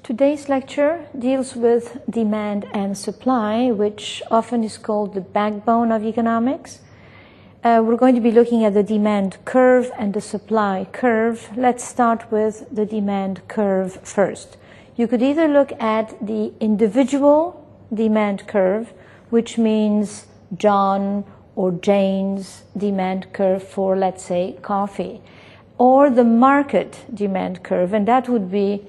Today's lecture deals with demand and supply, which often is called the backbone of economics. We're going to be looking at the demand curve and the supply curve. Let's start with the demand curve first. You could either look at the individual demand curve, which means John or Jane's demand curve for, let's say, coffee, or the market demand curve, and that would be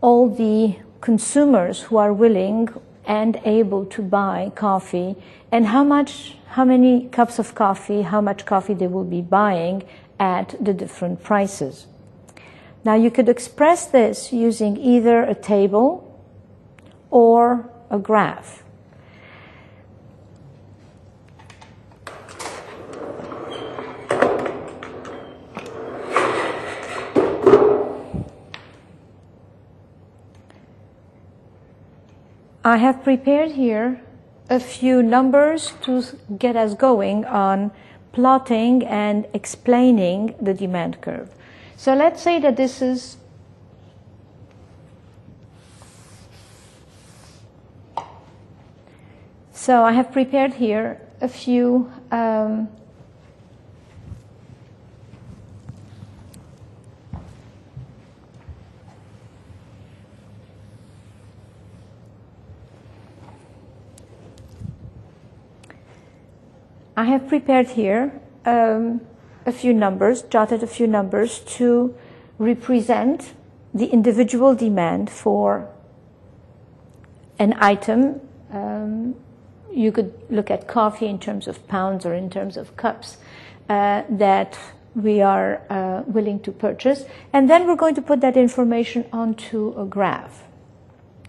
all the consumers who are willing and able to buy coffee, and how many cups of coffee, how much coffee they will be buying at the different prices. Now you could express this using either a table or a graph. I have prepared here a few numbers to get us going on plotting and explaining the demand curve. So let's say that this is so I have prepared here a few numbers, jotted a few numbers to represent the individual demand for an item. You could look at coffee in terms of pounds or in terms of cups that we are willing to purchase. And then we're going to put that information onto a graph.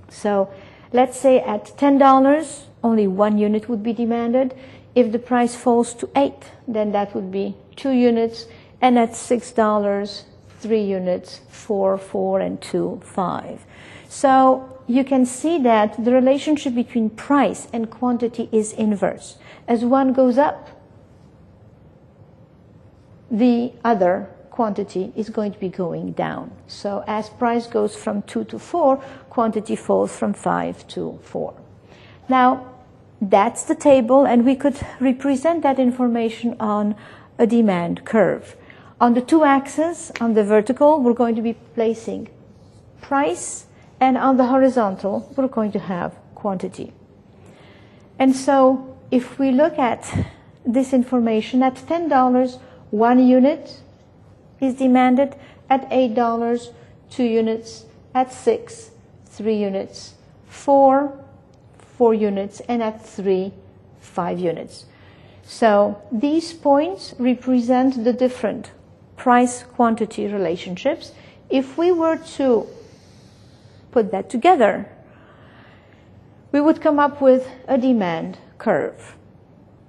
So let's say at $10, only 1 unit would be demanded. If the price falls to 8, then that would be 2 units, and at $6, 3 units, 4, and 2, 5. So you can see that the relationship between price and quantity is inverse. As one goes up, the other quantity is going to be going down. So as price goes from 2 to 4, quantity falls from 5 to 4. Now, that's the table, and we could represent that information on a demand curve. On the two axes, on the vertical, we're going to be placing price, and on the horizontal, we're going to have quantity. And so if we look at this information, at $10, 1 unit is demanded, at $8, 2 units, at 6, 3 units, 4 units, and at 3, 5 units. So these points represent the different price-quantity relationships. If we were to put that together, we would come up with a demand curve.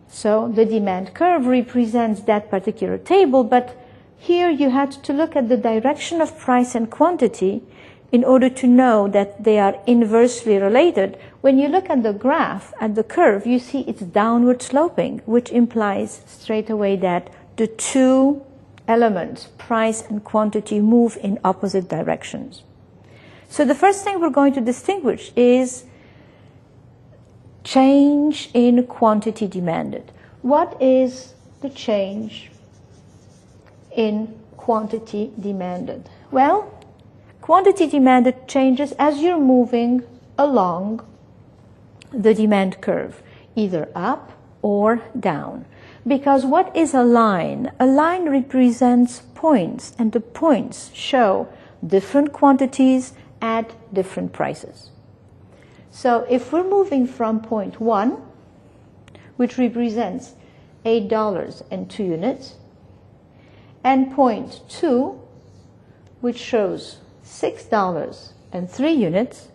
So the demand curve represents that particular table, but here you had to look at the direction of price and quantity in order to know that they are inversely related. When you look at the graph, at the curve, you see it's downward sloping, which implies straight away that the two elements, price and quantity, move in opposite directions. So the first thing we're going to distinguish is change in quantity demanded. What is the change in quantity demanded? Well, quantity demanded changes as you're moving along the demand curve, either up or down. Because what is a line? A line represents points, and the points show different quantities at different prices. So if we're moving from point 1, which represents $8 and 2 units, and point 2, which shows $6 and 3 units,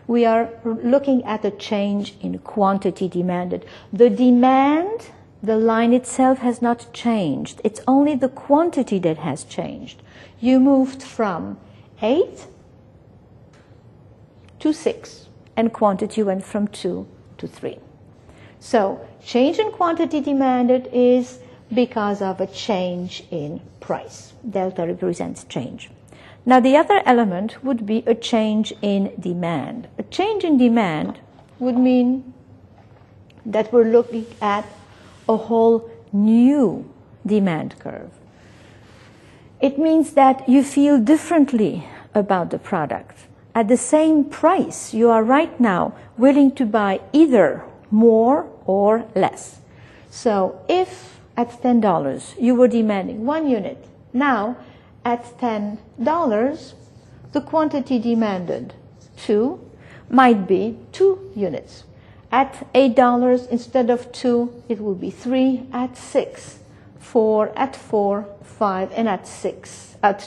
we are looking at a change in quantity demanded. The demand, the line itself has not changed. It's only the quantity that has changed. You moved from 8 to 6, and quantity went from 2 to 3. So change in quantity demanded is because of a change in price. Delta represents change. Now the other element would be a change in demand. A change in demand would mean that we're looking at a whole new demand curve. It means that you feel differently about the product. At the same price, you are right now willing to buy either more or less. So if at $10 you were demanding 1 unit, now at $10 the quantity demanded 2 might be 2 units. At $8 instead of 2 it will be 3, at 6, 4, at 4, 5, and at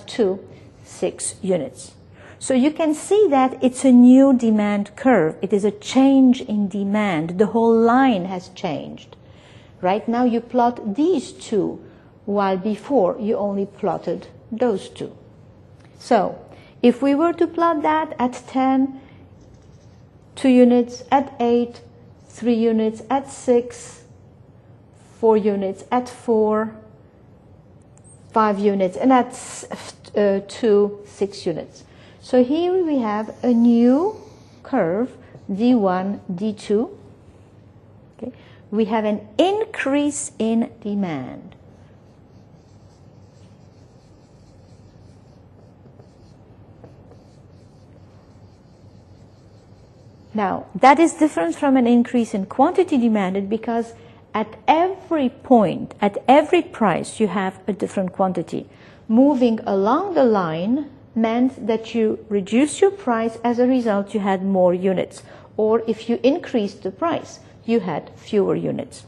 2, 6 units. So you can see that it's a new demand curve. It is a change in demand. The whole line has changed. Right now you plot these two, while before you only plotted those two. So if we were to plot that at 10, 2 units, at 8, 3 units, at 6, 4 units, at 4, 5 units, and at 2, 6 units. So here we have a new curve, D1, D2. Okay. We have an increase in demand. Now, that is different from an increase in quantity demanded because at every point, at every price, you have a different quantity. Moving along the line meant that you reduced your price, as a result you had more units. Or if you increased the price, you had fewer units.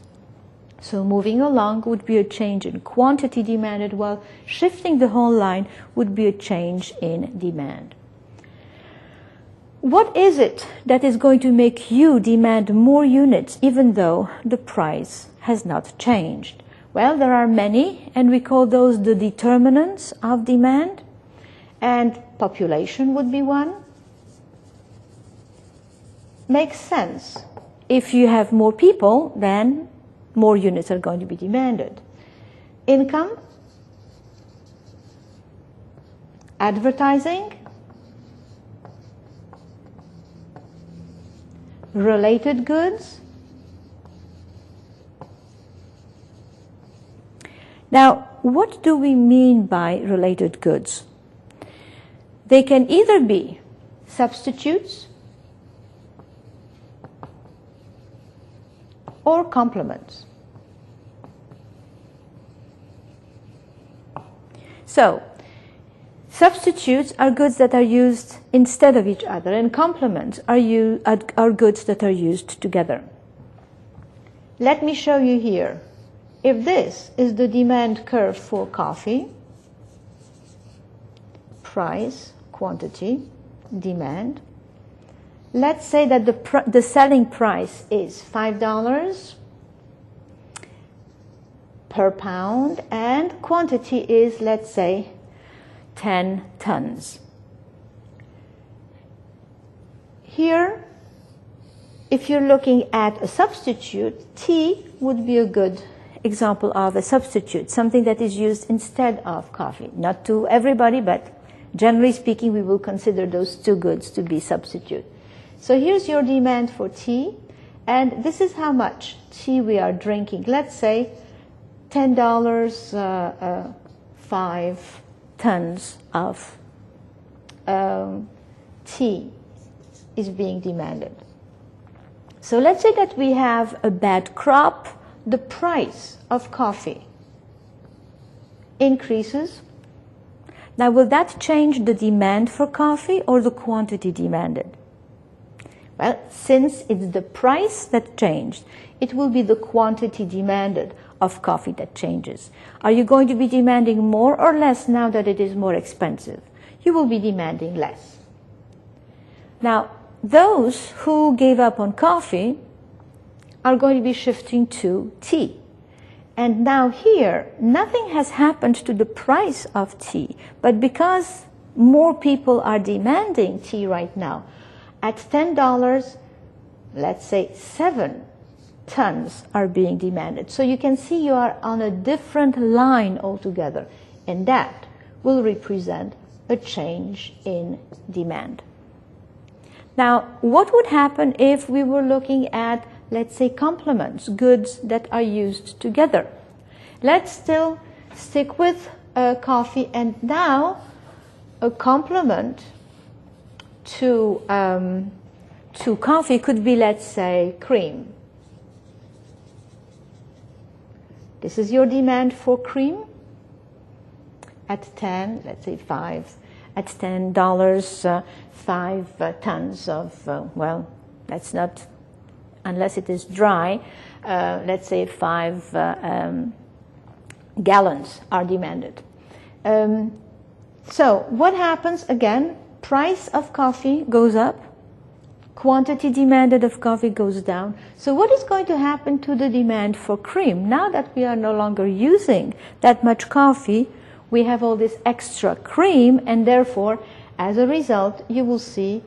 So moving along would be a change in quantity demanded, while shifting the whole line would be a change in demand. What is it that is going to make you demand more units even though the price has not changed? Well, there are many, and we call those the determinants of demand. And population would be one. Makes sense. If you have more people, then more units are going to be demanded. Income, advertising, related goods. Now, what do we mean by related goods? They can either be substitutes or complements. So, substitutes are goods that are used instead of each other, and complements are goods that are used together. Let me show you here. If this is the demand curve for coffee, price, quantity, demand. Let's say that the selling price is $5 per pound, and quantity is, let's say, 10 tons. Here, if you're looking at a substitute, tea would be a good example of a substitute, something that is used instead of coffee. Not to everybody, but generally speaking, we will consider those two goods to be substitute. So here's your demand for tea, and this is how much tea we are drinking. Let's say $10, 5 tons of tea is being demanded. So let's say that we have a bad crop. The price of coffee increases. Now, will that change the demand for coffee or the quantity demanded? Well, since it's the price that changed, it will be the quantity demanded of coffee that changes. Are you going to be demanding more or less now that it is more expensive? You will be demanding less. Now, those who gave up on coffee are going to be shifting to tea. And now here, nothing has happened to the price of tea, but because more people are demanding tea right now, at $10, let's say 7 tons are being demanded. So you can see you are on a different line altogether, and that will represent a change in demand. Now, what would happen if we were looking at, let's say, complements, goods that are used together? Let's still stick with coffee, and now a complement to coffee could be, let's say, cream. This is your demand for cream at 10, let's say 5, at $10, 5 tons of, well, that's not, unless it is dry, let's say 5 gallons are demanded. So what happens again? Price of coffee goes up, quantity demanded of coffee goes down. So what is going to happen to the demand for cream? Now that we are no longer using that much coffee, we have all this extra cream, and therefore, as a result, you will see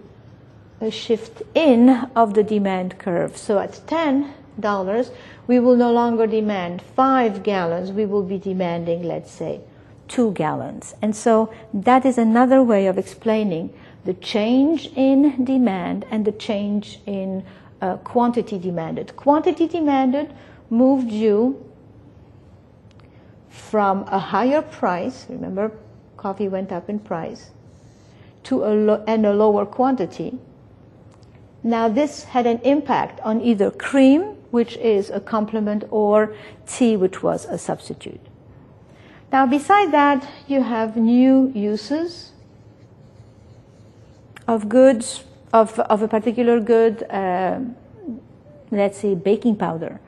a shift in of the demand curve. So at $10, we will no longer demand 5 gallons, we will be demanding, let's say, 2 gallons. And so that is another way of explaining the change in demand and the change in quantity demanded. Quantity demanded moved you from a higher price, remember coffee went up in price, to a lower quantity. Now this had an impact on either cream, which is a complement, or tea, which was a substitute. Now beside that, you have new uses of goods, of a particular good, let's say baking powder,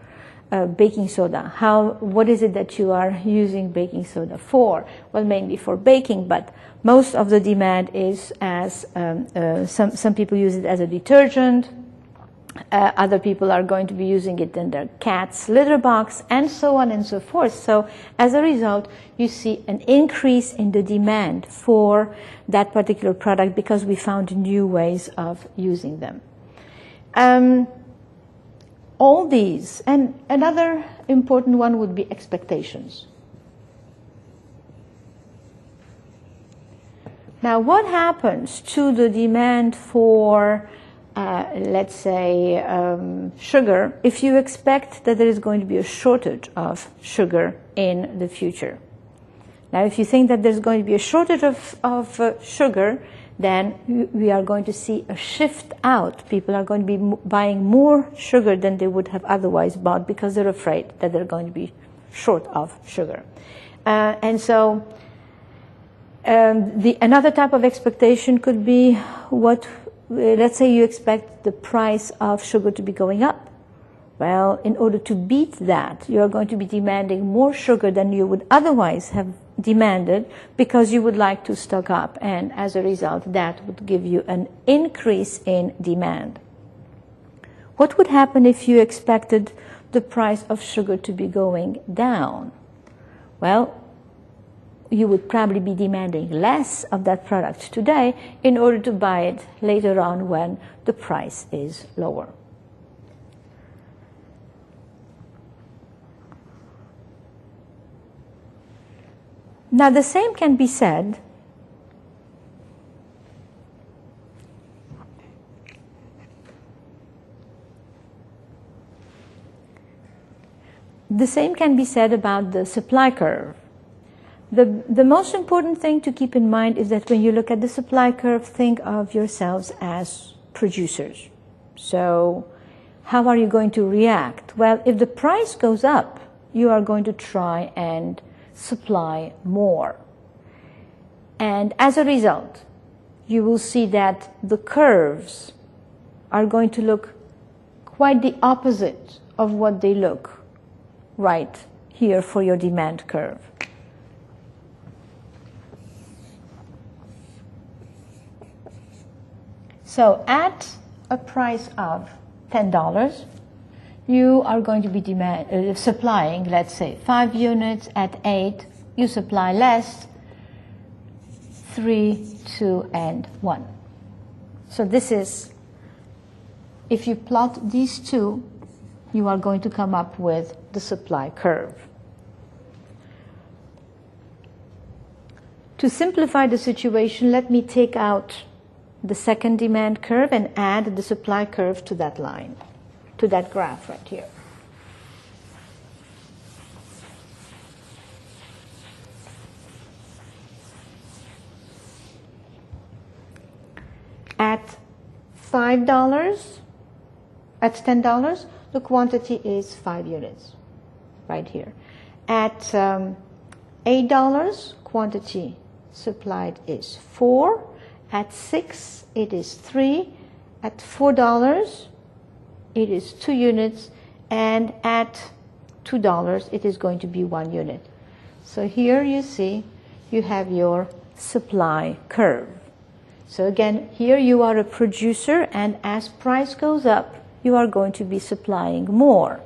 baking soda. What is it that you are using baking soda for? Well, mainly for baking, but most of the demand is as, some people use it as a detergent, other people are going to be using it in their cat's litter box, and so on and so forth. So as a result, you see an increase in the demand for that particular product because we found new ways of using them. All these, and another important one would be expectations. Now, what happens to the demand for, let's say, sugar, if you expect that there is going to be a shortage of sugar in the future? Now, if you think that there's going to be a shortage of sugar, then we are going to see a shift out. People are going to be buying more sugar than they would have otherwise bought because they're afraid that they're going to be short of sugar. And so another type of expectation could be what, let's say you expect the price of sugar to be going up. Well, in order to beat that, you are going to be demanding more sugar than you would otherwise have demanded because you would like to stock up, and as a result that would give you an increase in demand. What would happen if you expected the price of sugar to be going down? Well, you would probably be demanding less of that product today in order to buy it later on when the price is lower. Now, the same can be said about the supply curve. The most important thing to keep in mind is that when you look at the supply curve, think of yourselves as producers. So how are you going to react? Well, if the price goes up, you are going to try and supply more. And as a result, you will see that the curves are going to look quite the opposite of what they look right here for your demand curve. So at a price of $10, you are going to be supplying, let's say, 5 units. At 8, you supply less, 3, 2, and 1. So this is, if you plot these two, you are going to come up with the supply curve. To simplify the situation, let me take out the second demand curve and add the supply curve to that line, to that graph right here. At $5, at $10, the quantity is 5 units, right here. At $8, quantity supplied is 4. At 6, it is 3. At $4, it is 2 units. And at $2, it is going to be 1 unit. So here you see you have your supply curve. So again, here you are a producer, and as price goes up, you are going to be supplying more.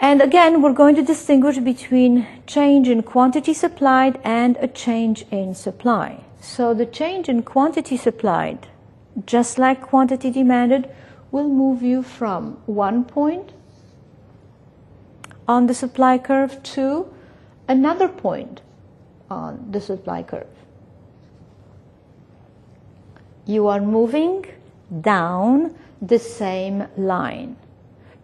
And again, we're going to distinguish between change in quantity supplied and a change in supply. So the change in quantity supplied, just like quantity demanded, will move you from 1 point on the supply curve to another point on the supply curve. You are moving down the same line.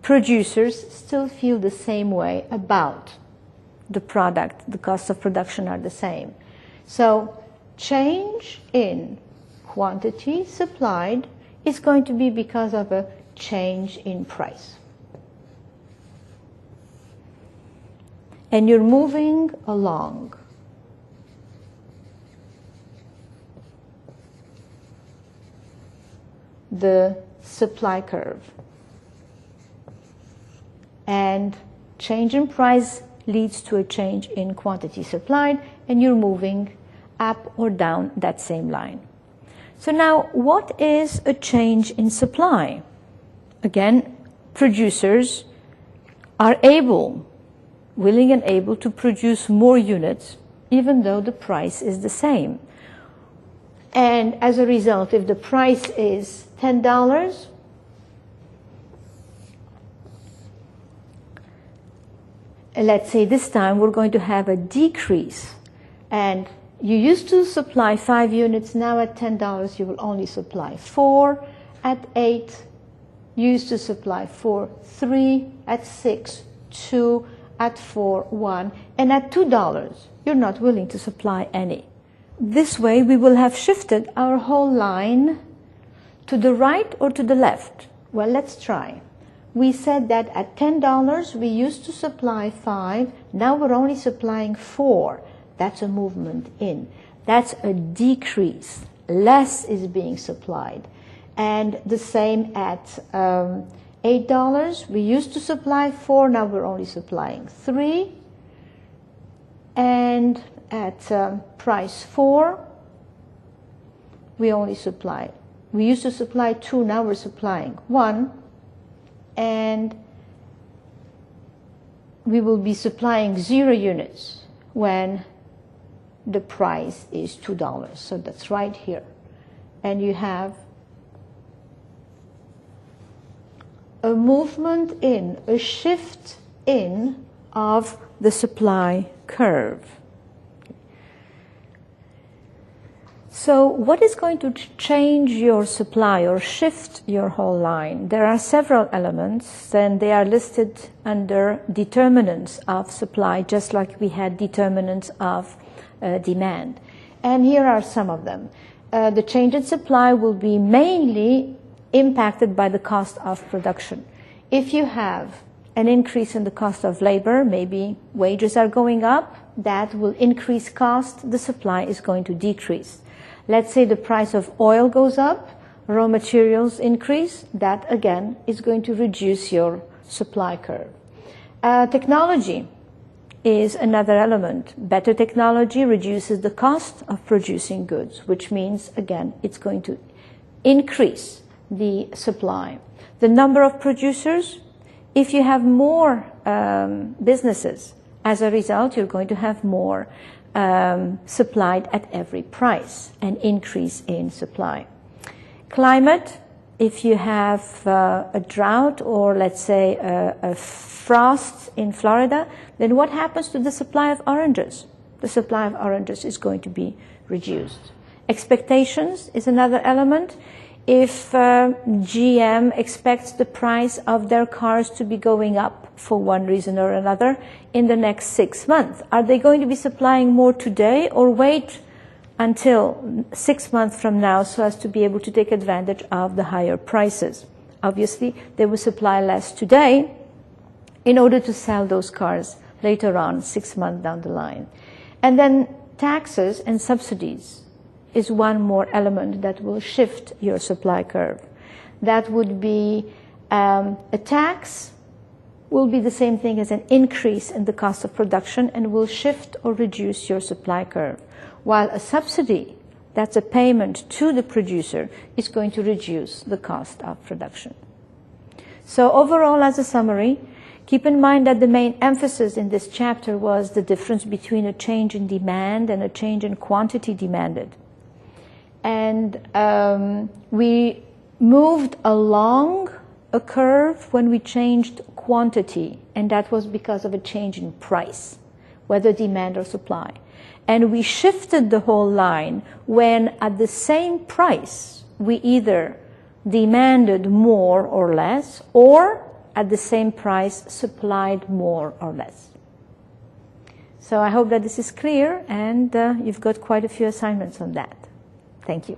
Producers still feel the same way about the product. The costs of production are the same. So change in quantity supplied is going to be because of a change in price. And you're moving along the supply curve. And change in price leads to a change in quantity supplied, and you're moving up or down that same line. So now, what is a change in supply? Again, producers are willing and able to produce more units, even though the price is the same. And as a result, if the price is $10, let's say this time we're going to have a decrease. And you used to supply 5 units, now at $10 you will only supply 4. At 8, you used to supply 4, 3. At 6, 2. At 4, 1. And at $2, you're not willing to supply any. This way we will have shifted our whole line to the right or to the left. Well, let's try. We said that at $10 we used to supply 5, now we're only supplying 4. That's a movement in. That's a decrease. Less is being supplied. And the same at $8. We used to supply 4, now we're only supplying 3. And at price 4, we used to supply 2, now we're supplying 1. And we will be supplying 0 units when the price is $2. So that's right here. And you have a movement in, a shift in of the supply curve. So what is going to change your supply or shift your whole line? There are several elements, and they are listed under determinants of supply, just like we had determinants of demand. And here are some of them. The change in supply will be mainly impacted by the cost of production. If you have an increase in the cost of labor, maybe wages are going up, that will increase cost, the supply is going to decrease. Let's say the price of oil goes up, raw materials increase, that again is going to reduce your supply curve. Technology is another element. Better technology reduces the cost of producing goods, which means, again, it's going to increase the supply. The number of producers, if you have more businesses, as a result, you're going to have more supplied at every price, an increase in supply. Climate, if you have a drought or let's say a frost in Florida, then what happens to the supply of oranges? the supply of oranges is going to be reduced. Expectations is another element. If GM expects the price of their cars to be going up for one reason or another in the next 6 months, are they going to be supplying more today or wait until 6 months from now so as to be able to take advantage of the higher prices? Obviously, they will supply less today in order to sell those cars later on, 6 months down the line. And then taxes and subsidies is one more element that will shift your supply curve. That would be a tax will be the same thing as an increase in the cost of production and will shift or reduce your supply curve. While a subsidy, that's a payment to the producer, is going to reduce the cost of production. So overall, as a summary, keep in mind that the main emphasis in this chapter was the difference between a change in demand and a change in quantity demanded. And we moved along a curve when we changed quantity, and that was because of a change in price, whether demand or supply. And we shifted the whole line when at the same price we either demanded more or less, or at the same price supplied more or less. So I hope that this is clear, and you've got quite a few assignments on that. Thank you.